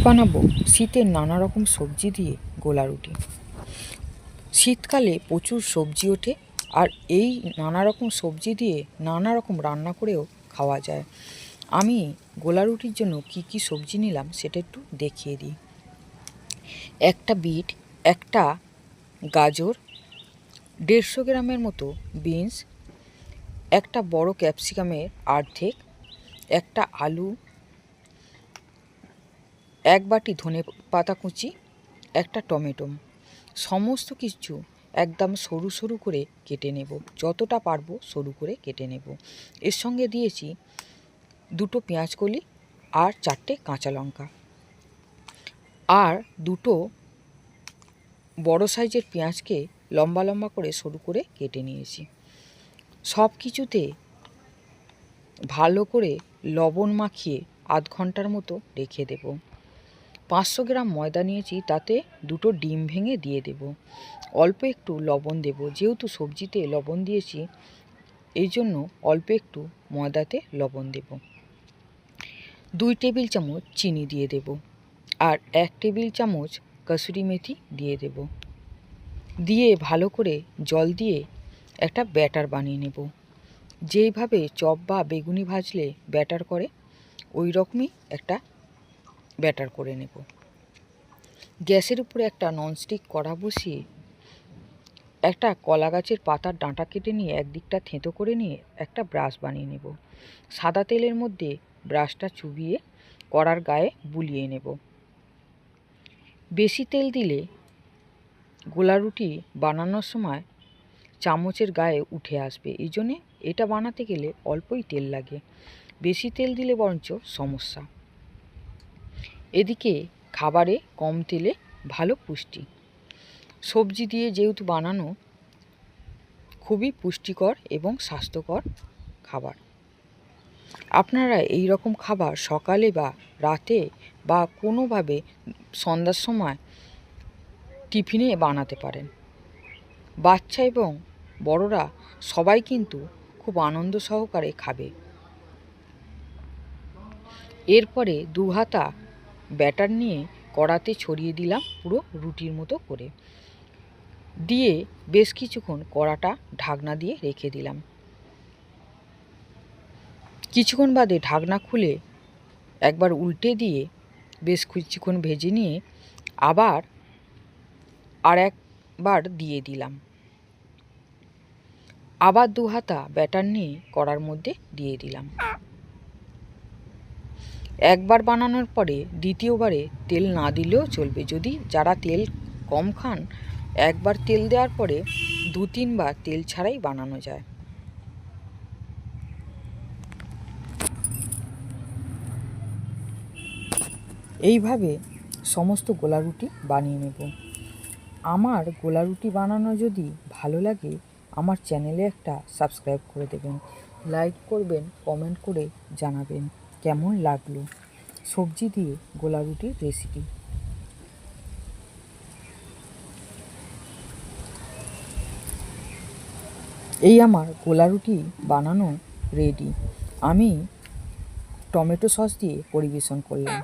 বানাবো শীতের নানা রকম সবজি দিয়ে গোলা রুটি। শীতকালে প্রচুর সবজি ওঠে, আর এই নানা রকম সবজি দিয়ে নানা রকম রান্না করেও খাওয়া যায়। আমি গোলা রুটির জন্য কি কি সবজি নিলাম সেটা একটু দেখিয়ে দিই। একটা বিট, একটা গাজর, 150 গ্রামের মতো বিনস, একটা বড় ক্যাপসিকামের অর্ধেক, একটা আলু, 1 বাটি ধনে পাতা কুচি, একটা টমেটো। সমস্ত কিছু একদম সরু সরু করে কেটে নেব, যতটা পারবো সরু করে কেটে নেব। এর সঙ্গে দিয়েছি 2টো পেঁয়াজ কলি আর 4টে কাঁচা লঙ্কা, আর 2টো বড় সাইজের পেঁয়াজকে লম্বা লম্বা করে সরু করে কেটে নিয়েছি। সব কিছুতে ভালো করে লবণ মাখিয়ে আধ ঘন্টার মতো রেখে দেব। 500 গ্রাম ময়দা নিয়েছি, তাতে 2টো ডিম ভেঙে দিয়ে দেব। অল্প একটু লবণ দেব, যেহেতু সবজিতে লবণ দিয়েছি এই জন্য অল্প একটু ময়দাতে লবণ দেব। 2 টেবিল চামচ চিনি দিয়ে দেব, আর 1 টেবিল চামচ কসুরি মেথি দিয়ে দেব। দিয়ে ভালো করে জল দিয়ে একটা ব্যাটার বানিয়ে নেব। যেইভাবে চপ বা বেগুনি ভাজলে ব্যাটার করে ওই রকমই একটা ব্যাটার করে নেব। গ্যাসের উপরে একটা ননস্টিক কড়া বসিয়ে একটা কলা গাছের পাতার ডাঁটা কেটে নিয়ে একদিকটা থেঁতো করে নিয়ে একটা ব্রাশ বানিয়ে নেব। সাদা তেলের মধ্যে ব্রাশটা চুবিয়ে কড়ার গায়ে বুলিয়ে নেব। বেশি তেল দিলে গোলা রুটি বানানোর সময় চামচের গায়ে উঠে আসবে, এই জন্যে এটা বানাতে গেলে অল্পই তেল লাগে, বেশি তেল দিলে বরঞ্চ সমস্যা। এদিকে খাবারে কম তেলে ভালো পুষ্টি, সবজি দিয়ে যেহেতু বানানো, খুবই পুষ্টিকর এবং স্বাস্থ্যকর খাবার। আপনারা এই রকম খাবার সকালে বা রাতে বা কোনোভাবে সন্ধ্যার সময় টিফিনে বানাতে পারেন। বাচ্চা এবং বড়রা সবাই কিন্তু খুব আনন্দ সহকারে খাবে। এরপরে 2 হাতা ব্যাটার নিয়ে কড়াতে ছড়িয়ে দিলাম পুরো রুটির মতো করে, দিয়ে বেশ কিছুক্ষণ কড়াটা ঢাকনা দিয়ে রেখে দিলাম। কিছুক্ষণ বাদে ঢাকনা খুলে একবার উল্টে দিয়ে বেশ কিছুক্ষণ ভেজে নিয়ে আবার আর একবার দিয়ে দিলাম। আবার 2 হাতা ব্যাটার নিয়ে কড়ার মধ্যে দিয়ে দিলাম। একবার বানানোর পরে দ্বিতীয়বারে তেল না দিলেও চলবে। যদি যারা তেল কম খান, একবার তেল দেওয়ার পরে 2-3 বার তেল ছাড়াই বানানো যায়। এইভাবে সমস্ত গোলা রুটি বানিয়ে নেব। আমার গোলা রুটি বানানো যদি ভালো লাগে, আমার চ্যানেলে একটা সাবস্ক্রাইব করে দেবেন, লাইক করবেন, কমেন্ট করে জানাবেন কেমন লাগলো সবজি দিয়ে গোলা রুটির রেসিপি। এই আমার গোলা রুটি বানানো রেডি। আমি টমেটো সস দিয়ে পরিবেশন করলাম।